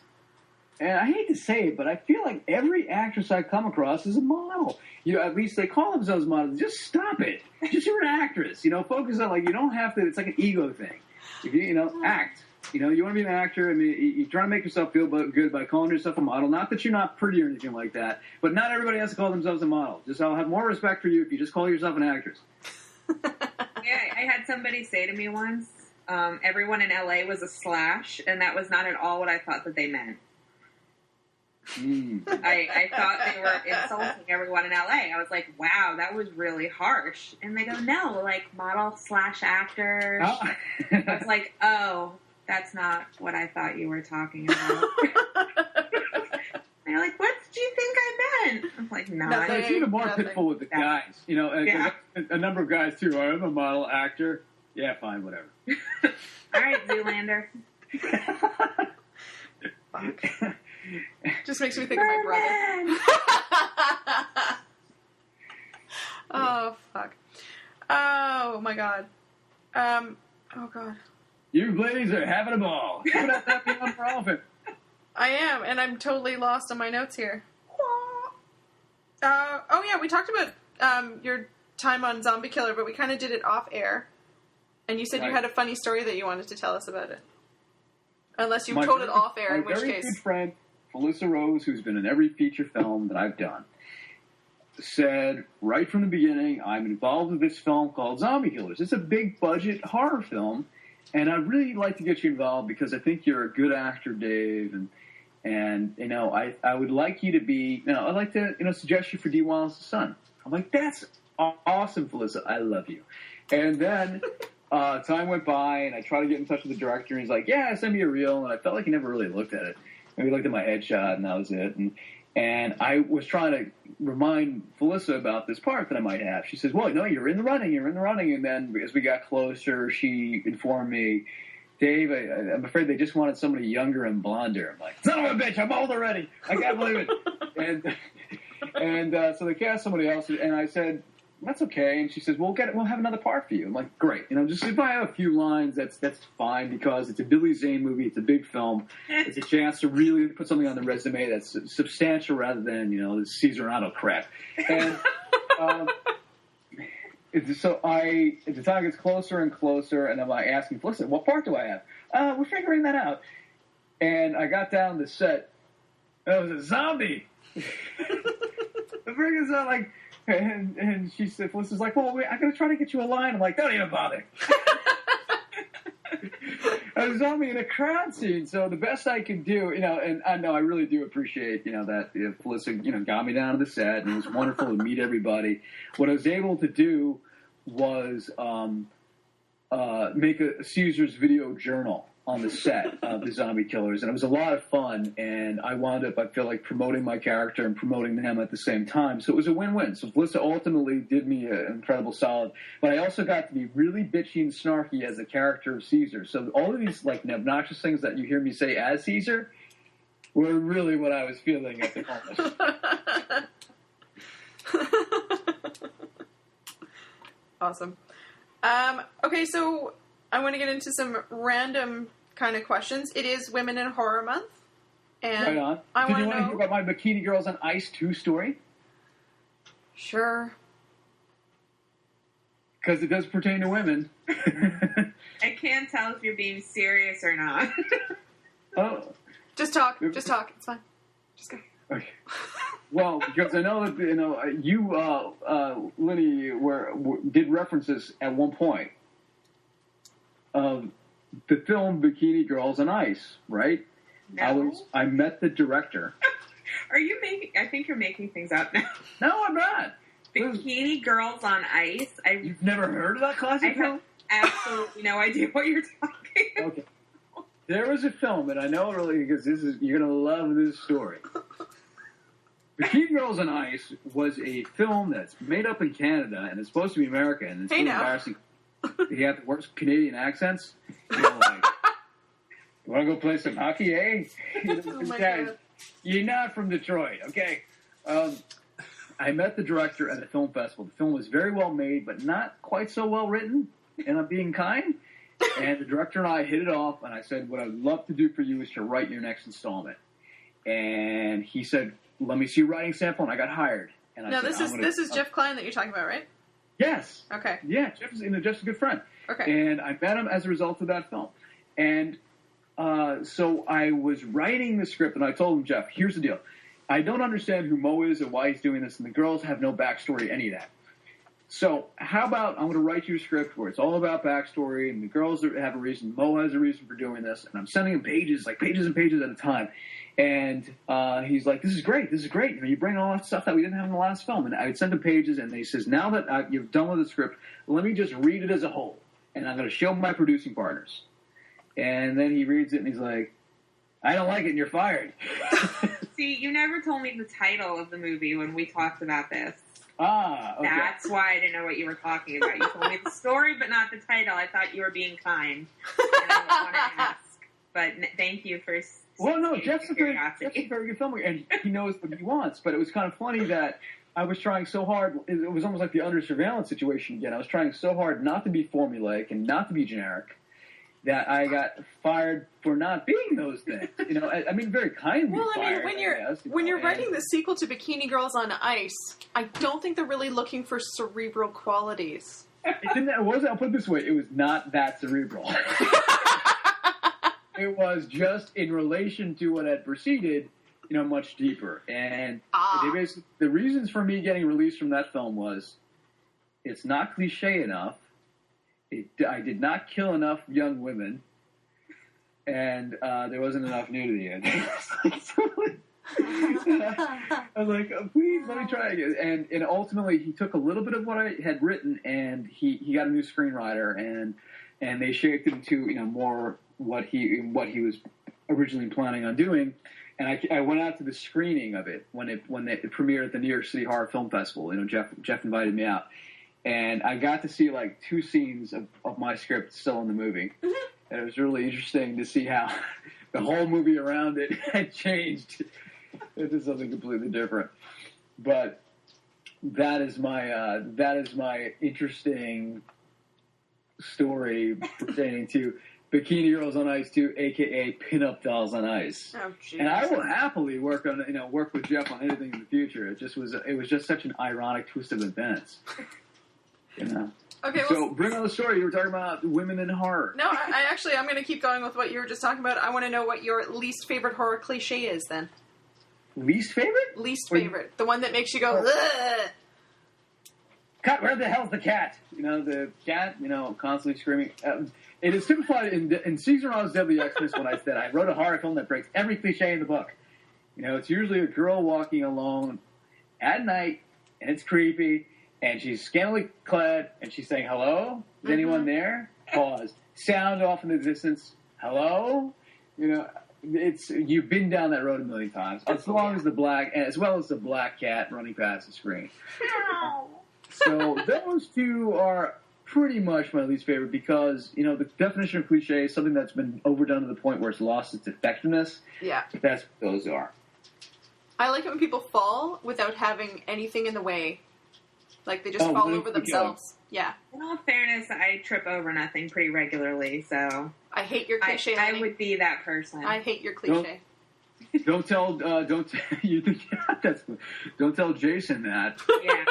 And I hate to say it, but I feel like every actress I come across is a model. You know, at least they call themselves models. Just stop it. Just you're an actress. You know, focus on, like, you don't have to, it's like an ego thing. If you know, act. You know, you want to be an actor. I mean, you're trying to make yourself feel good by calling yourself a model. Not that you're not pretty or anything like that, but not everybody has to call themselves a model. Just I'll have more respect for you if you just call yourself an actress. Yeah, I had somebody say to me once, everyone in LA was a slash, and that was not at all what I thought that they meant. I thought they were insulting everyone in LA. I was like, wow, that was really harsh. And they go, no, like model / actors. Oh. I was like, oh, that's not what I thought you were talking about. They're like, what did you think I meant? I'm like, no. It's even more pitful with the guys. You know, a number of guys, too. I'm a model, actor. Yeah, fine, whatever. All right, Zoolander. Fuck. Just makes me think of my brother. Oh, fuck. Oh, my God. Oh, God. You ladies are having a ball. Put up that beyond for often. I am, and I'm totally lost on my notes here. Oh, yeah, we talked about your time on Zombie Killer, but we kind of did it off air. And you said you had a funny story that you wanted to tell us about it. Unless you told it off air, in which case. My very good friend, Melissa Rose, who's been in every feature film that I've done, said right from the beginning, I'm involved with this film called Zombie Killers. It's a big budget horror film, and I'd really like to get you involved because I think you're a good actor, Dave, and you know, I would like you to be, you know, I'd like to, you know, suggest you for Dee Wallace's son. I'm like, that's awesome, Melissa. I love you. And then time went by, and I tried to get in touch with the director, and he's like, yeah, send me a reel, and I felt like he never really looked at it. Maybe looked at my headshot, and that was it. And I was trying to remind Felissa about this part that I might have. She says, well, no, you're in the running. And then as we got closer, she informed me, Dave, I'm afraid they just wanted somebody younger and blonder. I'm like, son of a bitch, I'm old already. I can't believe it. And so they cast somebody else, and I said, that's okay. And she says, we'll have another part for you. I'm like, great. You know, just if I have a few lines, that's fine because it's a Billy Zane movie. It's a big film. It's a chance to really put something on the resume that's substantial rather than, you know, this Cesar Auto crap. And so as the time gets closer and closer, and I'm like asking Felicity, what part do I have? We're figuring that out. And I got down the set. It was a zombie. The thing is, like, and she said, Felicity's like, well, I'm going to try to get you a line. I'm like, don't even bother. I was zombie in a crowd scene, so the best I could do, you know, and I know I really do appreciate, you know, that Felicity, you know, got me down to the set, and it was wonderful to meet everybody. What I was able to do was make a Caesar's video journal on the set of the Zombie Killers, and it was a lot of fun, and I wound up, I feel like, promoting my character and promoting them at the same time, so it was a win-win. So Felissa ultimately did me an incredible solid, but I also got to be really bitchy and snarky as a character of Caesar, so all of these, like, obnoxious things that you hear me say as Caesar were really what I was feeling at the moment. Awesome. Okay, so I want to get into some random kind of questions. It is Women in Horror Month. And right on. I want to hear about my Bikini Girls on Ice 2 story? Sure. Because it does pertain to women. I can't tell if you're being serious or not. Oh. Just talk. Just talk. It's fine. Just go. Okay. Well, because I know that, you know, you, Lenny, did references at one point of the film Bikini Girls on Ice, right? No. I met the director. Are you making... I think you're making things up now. No, I'm not. Bikini Girls on Ice? You've never heard of that classic film? I have absolutely no idea what you're talking about. Okay. There was a film, and I know really because you're going to love this story. Bikini Girls on Ice was a film that's made up in Canada and it's supposed to be American. And it's Hey, really now. embarrassing. They have the worst Canadian accents. You know, like, you want to go play some hockey, eh? Oh my Guys, God. you're not from Detroit, okay? I met the director at a film festival. The film was very well made, but not quite so well written, and I'm being kind. And the director and I hit it off, and I said, what I'd love to do for you is to write your next installment. And he said, let me see your writing sample, and I got hired. And I No, said, this is Jeff Klein that you're talking about, right? Yes. Okay. Yeah, Jeff's a good friend. Okay. And I met him as a result of that film. And so I was writing the script, and I told him, Jeff, here's the deal. I don't understand who Mo is or why he's doing this, and the girls have no backstory, any of that. So how about I'm going to write you a script where it's all about backstory, and the girls have a reason, Mo has a reason for doing this, and I'm sending him pages, like pages and pages at a time. And he's like, this is great. You know, you bring all that stuff that we didn't have in the last film. And I would send him pages, and he says, now that you've done with the script, let me just read it as a whole, and I'm going to show my producing partners. And then he reads it, and he's like, I don't like it, and you're fired. See, you never told me the title of the movie when we talked about this. Okay. That's why I didn't know what you were talking about. You told me the story, but not the title. I thought you were being kind. And I didn't want to ask. But thank you for... Well, no, Jeff's a very good filmmaker, and he knows what he wants. But it was kind of funny that I was trying so hard. It was almost like the Under Surveillance situation again. I was trying so hard not to be formulaic and not to be generic that I got fired for not being those things. You know, I mean, very kindly. Well, I mean, fired, when you're writing the sequel to Bikini Girls on Ice, I don't think they're really looking for cerebral qualities. It wasn't. I'll put it this way: it was not that cerebral. It was just in relation to what had preceded, you know, much deeper. And the reasons for me getting released from that film was it's not cliche enough. I did not kill enough young women, and there wasn't enough nudity in it. I was like, please let me try again. And ultimately, he took a little bit of what I had written, and he got a new screenwriter, and they shaped it into, you know, more what he was originally planning on doing. And I went out to the screening of it when it premiered at the New York City Horror Film Festival. You know, Jeff invited me out. And I got to see, like, 2 scenes of my script still in the movie. Mm-hmm. And it was really interesting to see how the whole movie around it had changed into something completely different. But that is my interesting story pertaining to Bikini Girls on Ice 2, a.k.a. Pinup Dolls on Ice. Oh, geez. And I will happily work with Jeff on anything in the future. It was just such an ironic twist of events. You know. Okay, so bring on the story. You were talking about women in horror. No, I'm going to keep going with what you were just talking about. I want to know what your least favorite horror cliche is, then. Least favorite? Least favorite. The one that makes you go, ugh. Cut, where the hell's the cat? You know, the cat, you know, constantly screaming. It is typified in Cesar Romano's Deadly Xmas when I said I wrote a horror film that breaks every cliche in the book. You know, it's usually a girl walking alone at night, and it's creepy, and she's scantily clad, and she's saying, hello? Is anyone there? Pause. Sound off in the distance. Hello? You know, you've been down that road a million times. As well as the black cat running past the screen. So those two are pretty much my least favorite because, you know, the definition of cliche is something that's been overdone to the point where it's lost its effectiveness. Yeah. That's what those are. I like it when people fall without having anything in the way. Like, they just fall over themselves. Yeah. In all fairness, I trip over nothing pretty regularly, so... I hate your cliche. I would be that person. I hate your cliche. Don't tell Jason that. Yeah.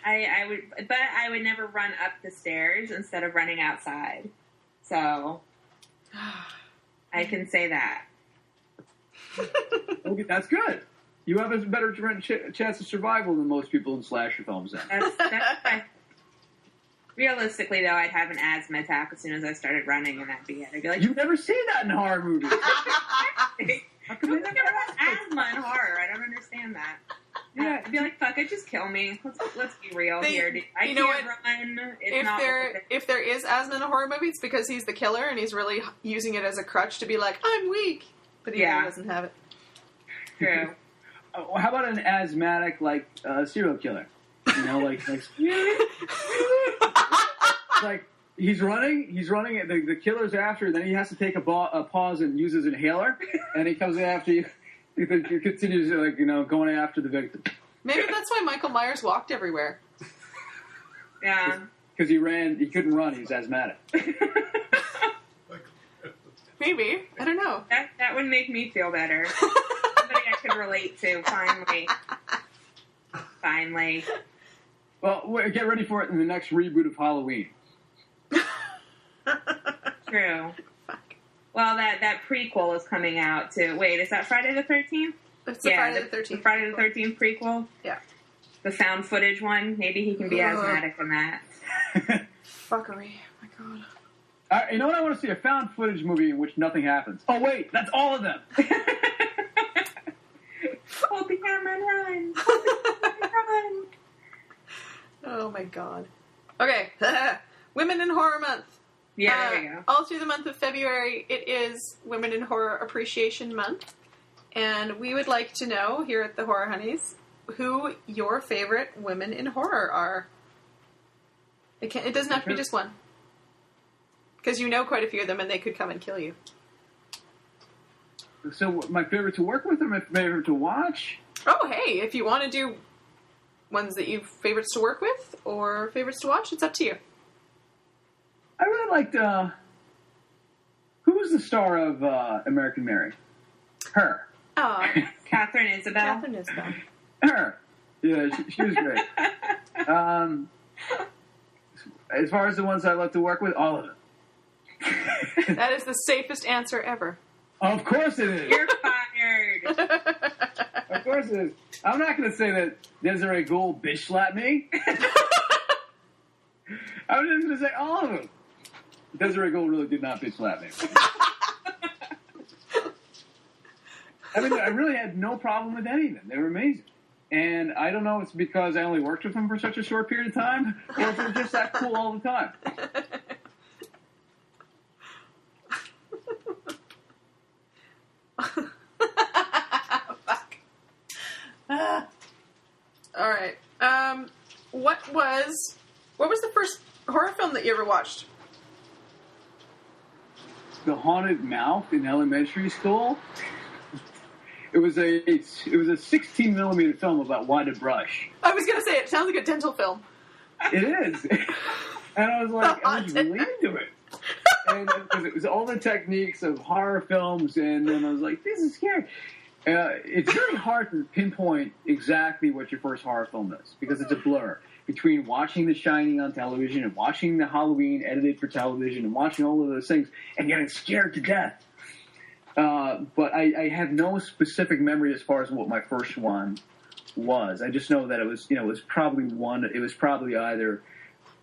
I would never run up the stairs instead of running outside. So, I can say that. Okay, that's good. You have a better chance of survival than most people in slasher films. Then. Realistically, though, I'd have an asthma attack as soon as I started running, and that'd be it. I'd be like, you never see that in horror movies. How come I never have asthma in horror? I don't understand that. Yeah, I'd be like, fuck it, just kill me. Let's be real here. I can't run. If there is asthma in a horror movie, it's because he's the killer and he's really using it as a crutch to be like, I'm weak. But he really doesn't have it. True. how about an asthmatic, like, serial killer? You know, like he's running, the killer's after, and then he has to take a pause and use his inhaler, and he comes after you. He continues, like, you know, going after the victim. Maybe that's why Michael Myers walked everywhere. Yeah. Because he couldn't run, he's asthmatic. Maybe. I don't know. That would make me feel better. Somebody I could relate to, finally. Well, get ready for it in the next reboot of Halloween. True. Well, that prequel is coming out too. Wait, is that Friday the 13th? It's Friday the 13th. The Friday the 13th prequel? Yeah. The found footage one? Maybe he can be asthmatic in that. Fuckery. My God. You know what? I want to see a found footage movie in which nothing happens. Oh, wait, that's all of them. Hold the camera and run. Hold the camera and run. Oh, my God. Okay. Women in Horror Month. Yeah, there you go. All through the month of February, it is Women in Horror Appreciation Month. And we would like to know, here at the Horror Honeys, who your favorite women in horror are. It doesn't have to be just one. Because you know quite a few of them, and they could come and kill you. So, my favorite to work with or my favorite to watch? Oh, hey, if you want to do ones that you've favorites to work with or favorites to watch, it's up to you. I really liked, who was the star of American Mary? Her. Oh, Catherine Isabel. Catherine Isabel. Her. Yeah, she was great. As far as the ones I love to work with, all of them. That is the safest answer ever. Of course it is. You're fired. Of course it is. I'm not going to say that Desiree Gould bitch slapped me. I'm just going to say all of them. Desiree Gould really did not bitch slap me. I mean, I really had no problem with any of them. They were amazing. And I don't know if it's because I only worked with them for such a short period of time, or if they're just that cool all the time. Fuck. All right. What was the first horror film that you ever watched? The Haunted Mouth in elementary school. It was a 16 millimeter film about Wanda Brush. I was gonna say it sounds like a dental film. It is, and I was like, I was really into it, and because it was all the techniques of horror films, and then I was like, this is scary. It's very hard to pinpoint exactly what your first horror film is because it's a blur between watching The Shining on television and watching the Halloween edited for television and watching all of those things and getting scared to death. But I have no specific memory as far as what my first one was. I just know that it was probably either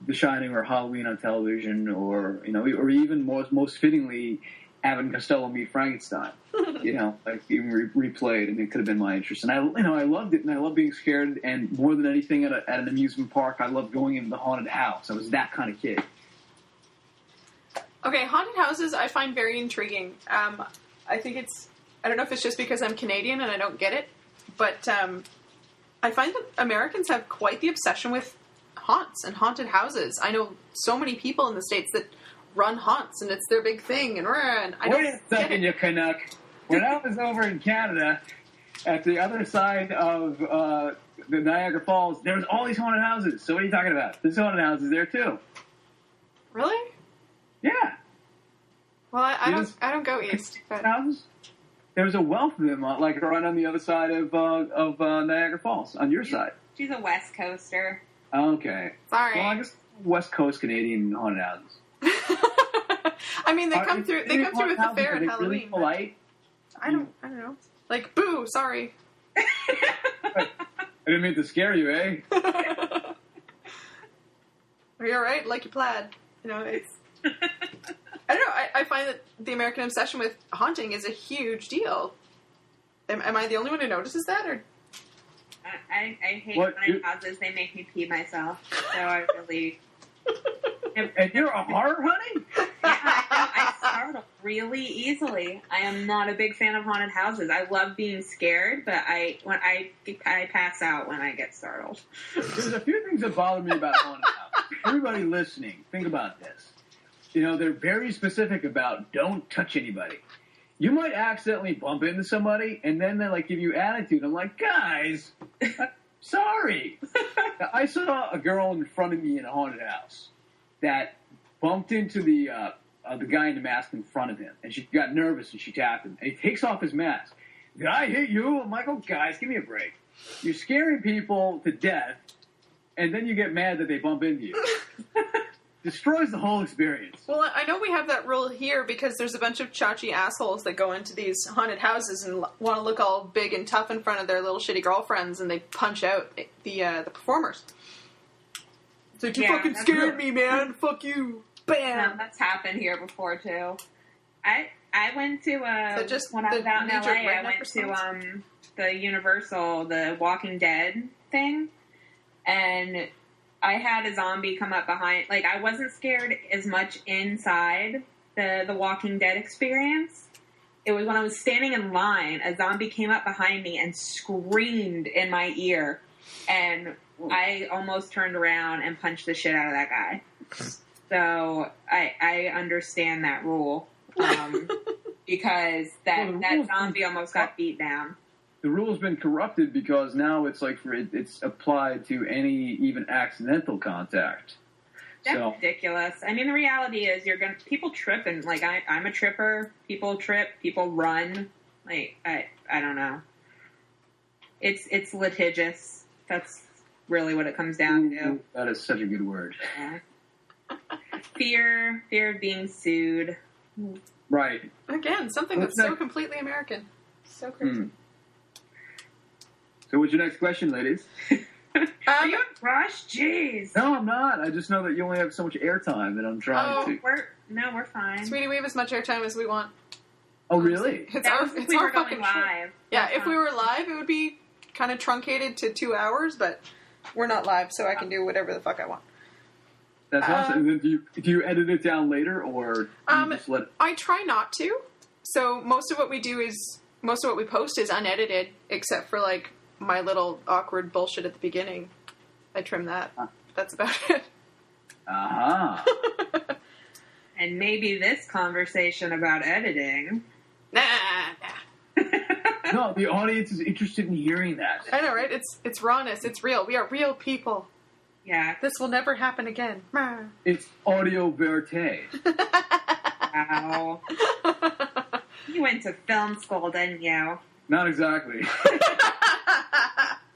The Shining or Halloween on television, or or even most fittingly, Abbott and Costello Meet Frankenstein. Like even replayed, and it could have been my interest. And I loved it, and I love being scared. And more than anything, at an amusement park, I loved going into the haunted house. I was that kind of kid. Okay, haunted houses I find very intriguing. I think I don't know if it's just because I'm Canadian and I don't get it, but I find that Americans have quite the obsession with haunts and haunted houses. I know so many people in the States that run haunts, and it's their big thing. And I don't Wait a second, you Canuck. When I was over in Canada, at the other side of the Niagara Falls, there was all these haunted houses. So what are you talking about? There's haunted houses there too. Really? Yeah. Well, I don't go east. But... houses? There was a wealth of them, like right on the other side of Niagara Falls, on your side. She's a West Coaster. Okay. Sorry. Well, I guess West Coast Canadian haunted houses. I mean, they come through with the fair and Halloween. Really polite? I don't know. Like, boo, sorry. I didn't mean to scare you, eh? Are you alright? Like your plaid. It's... I don't know. I find that the American obsession with haunting is a huge deal. Am I the only one who notices that, or? I hate haunted houses. They make me pee myself. So I really... And you're a horror honey? Yeah, I startle really easily. I am not a big fan of haunted houses. I love being scared, but I pass out when I get startled. There's a few things that bother me about haunted houses. Everybody listening, think about this. You know, they're very specific about don't touch anybody. You might accidentally bump into somebody, and then they like give you attitude. I'm like, guys, sorry. I saw a girl in front of me in a haunted house that bumped into the guy in the mask in front of him, and she got nervous and she tapped him. And he takes off his mask. Did I hit you? I'm like, oh, guys, give me a break. You're scaring people to death, and then you get mad that they bump into you. Destroys the whole experience. Well, I know we have that rule here because there's a bunch of chachi assholes that go into these haunted houses and want to look all big and tough in front of their little shitty girlfriends, and they punch out the performers. It's like, you fucking scared me, man. Fuck you. Bam. That's happened here before, too. I went to, just when I was out in LA, I went response? to the Universal, the Walking Dead thing, and I had a zombie come up behind. Like, I wasn't scared as much inside the Walking Dead experience. It was when I was standing in line, a zombie came up behind me and screamed in my ear. And I almost turned around and punched the shit out of that guy. So I understand that rule. Because that zombie almost got beat down. The rule has been corrupted because now it's like it's applied to any even accidental contact. That's ridiculous. I mean, the reality is people trip, and like I'm a tripper. People trip, people run. Like I don't know. It's litigious. That's really what it comes down to. That is such a good word. Yeah. Fear of being sued. Right. Again, something that's so completely American. So crazy. So what's your next question, ladies? Are you a crush? Jeez. No, I'm not. I just know that you only have so much airtime, and I'm trying to... We're fine. Sweetie, we have as much airtime as we want. Oh, really? It's our fucking live. Yeah, if we were live, it would be kind of truncated to 2 hours, but we're not live, so I can do whatever the fuck I want. That's awesome. And then do you edit it down later, or do you just let it... I try not to. So most of what we post is unedited, except for like my little awkward bullshit at the beginning. I trim that. That's about it. Uh-huh. And maybe this conversation about editing. Nah. No, the audience is interested in hearing that. I know, right? It's rawness. It's real. We are real people. Yeah. This will never happen again. It's audio verite. Wow. You went to film school, didn't you? Not exactly.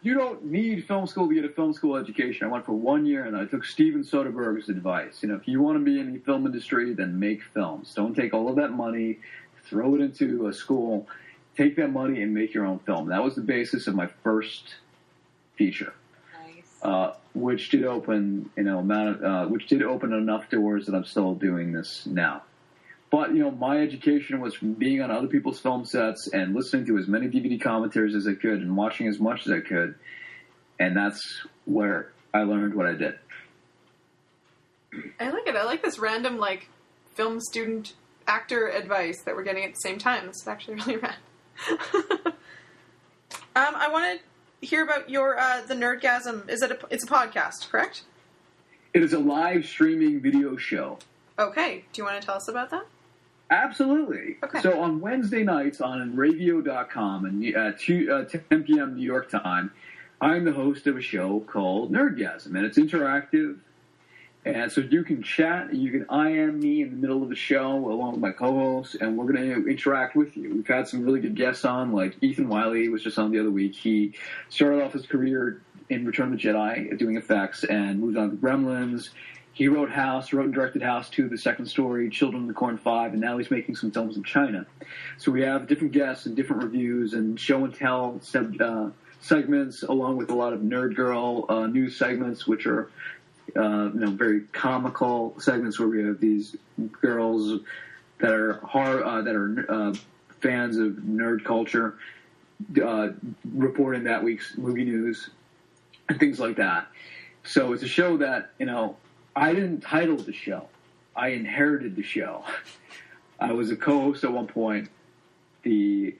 You don't need film school to get a film school education. I went for 1 year, and I took Steven Soderbergh's advice. You know, if you want to be in the film industry, then make films. Don't take all of that money, throw it into a school. Take that money and make your own film. That was the basis of my first feature. Nice. Which did open, which did open enough doors that I'm still doing this now. But, my education was from being on other people's film sets and listening to as many DVD commentaries as I could and watching as much as I could. And that's where I learned what I did. I like it. I like this random, film student actor advice that we're getting at the same time. This is actually really rad. I want to hear about your, the Nerdgasm. It's a podcast, correct? It is a live streaming video show. Okay. Do you want to tell us about that? Absolutely. Okay. So on Wednesday nights on radio.com and at 10 p.m. New York time, I'm the host of a show called Nerdgasm, and it's interactive. And so you can chat, you can IM me in the middle of the show along with my co-hosts, and we're going to interact with you. We've had some really good guests on, like Ethan Wiley was just on the other week. He started off his career in Return of the Jedi doing effects and moved on to Gremlins. He wrote and directed House 2, The Second Story, Children of the Corn 5, and now he's making some films in China. So we have different guests and different reviews and show and tell segments, along with a lot of Nerd Girl news segments, which are very comical segments where we have these girls that are fans of nerd culture reporting that week's movie news and things like that. So it's a show that I didn't title the show. I inherited the show. I was a co-host at one point. The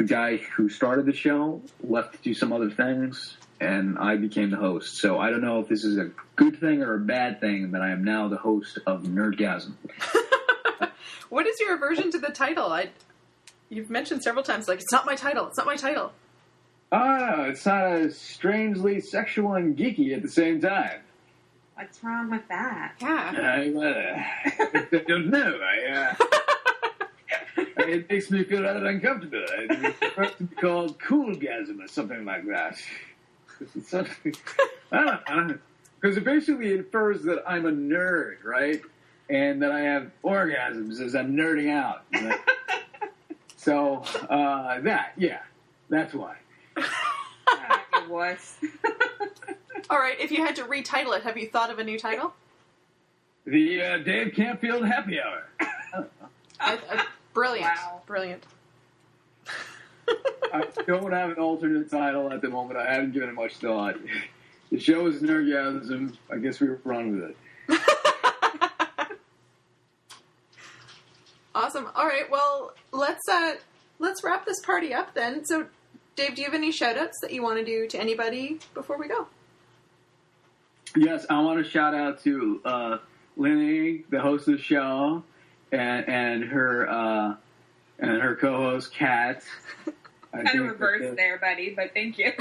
guy who started the show left to do some other things, and I became the host. So I don't know if this is a good thing or a bad thing that I am now the host of Nerdgasm. What is your aversion to the title? You've mentioned several times, like, it's not my title, it's not my title. It's strangely sexual and geeky at the same time. What's wrong with that? Yeah. I don't know. It makes me feel rather uncomfortable. It's supposed to be called Coolgasm or something like that. It's something, I don't know. Because it basically infers that I'm a nerd, right? And that I have orgasms as I'm nerding out. Right? So, that's why. It was. All right, if you had to retitle it, have you thought of a new title? The Dave Campfield Happy Hour. Brilliant. Wow. Brilliant. I don't have an alternate title at the moment. I haven't given it much thought. The show is Nerdgasm. I guess we were wrong with it. Awesome. All right, well, let's wrap this party up then. So, Dave, do you have any shout-outs that you want to do to anybody before we go? Yes, I want to shout out to Linny, the host of the show, and her co-host Kat. Kind of reversed there, buddy, but thank you.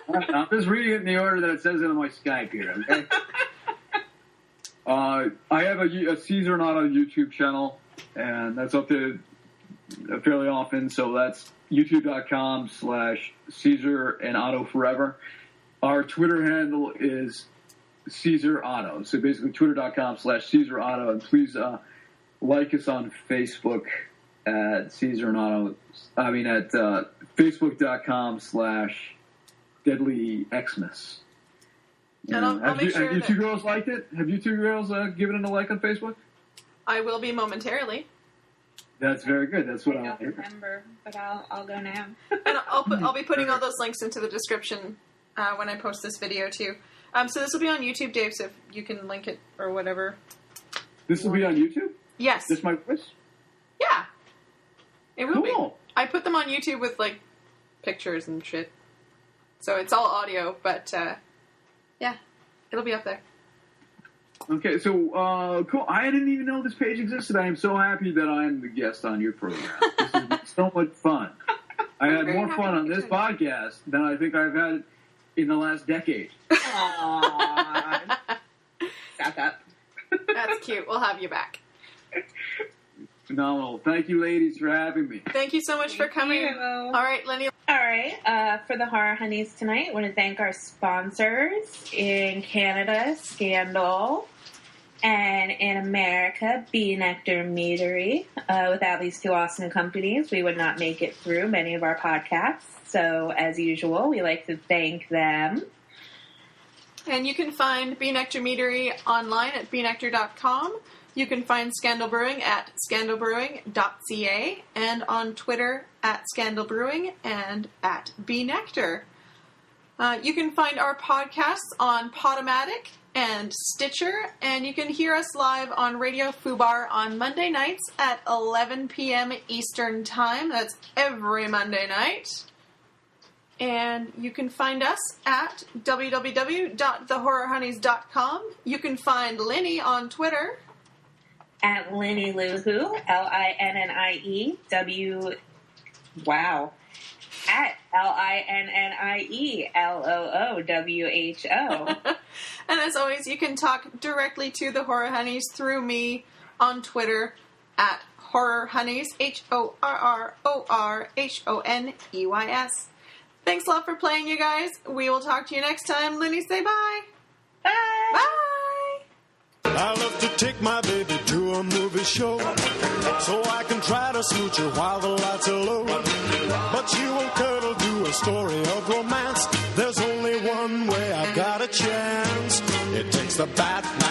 I'm just reading it in the order that it says it on my Skype here. Okay. I have a Caesar and Otto YouTube channel, and that's up there fairly often. So that's youtube.com/Caesar and Otto Forever. Our Twitter handle is Caesar Otto. So basically twitter.com/Caesar Otto. And please like us on Facebook at Caesar and Otto. I mean at facebook.com/DeadlyXmas. And I'll make sure have you two girls liked it? Have you two girls given it a like on Facebook? I will be momentarily. That's very good. That's what I don't hear. remember, but I'll go now. And I'll be putting all those links into the description when I post this video too. So this will be on YouTube, Dave. So if you can link it or whatever. This will be on YouTube? Yes. This my voice? Yeah. It will be. Cool. I put them on YouTube with like pictures and shit. So it's all audio, but yeah, it'll be up there. Okay, so cool. I didn't even know this page existed. I am so happy that I'm the guest on your program. This has been so much fun. I had more fun on this podcast than I think I've had in the last decade. Aww. Stop up. That's cute. We'll have you back. Phenomenal. Thank you, ladies, for having me. Thank you so much for coming. You. All right, Lenny. All right. For the Horror Honeys tonight, I want to thank our sponsors in Canada, Scandal, and in America, Bee Nectar Meadery. Without these two awesome companies, we would not make it through many of our podcasts. So, as usual, we like to thank them. And you can find Bee Nectar Meadery online at beenectar.com. You can find Scandal Brewing at scandalbrewing.ca and on Twitter at Scandal Brewing and at Bee Nectar. You can find our podcasts on Podomatic and Stitcher, and you can hear us live on Radio Fubar on Monday nights at 11 p.m. Eastern Time. That's every Monday night. And you can find us at www.thehorrorhoneys.com. You can find Linny on Twitter at Linny Loohoo, LINNIE wow. At LINNIELOOWHO. And as always, you can talk directly to the Horror Honeys through me on Twitter at Horror Honeys, HORRORHONEYS. Thanks a lot for playing, you guys. We will talk to you next time. Linny, say bye. Bye. Bye. I love to take my baby to a movie show so I can try to smooch her while the lights are low. But she won't cuddle to a story of romance. There's only one way I've got a chance. It takes the Batman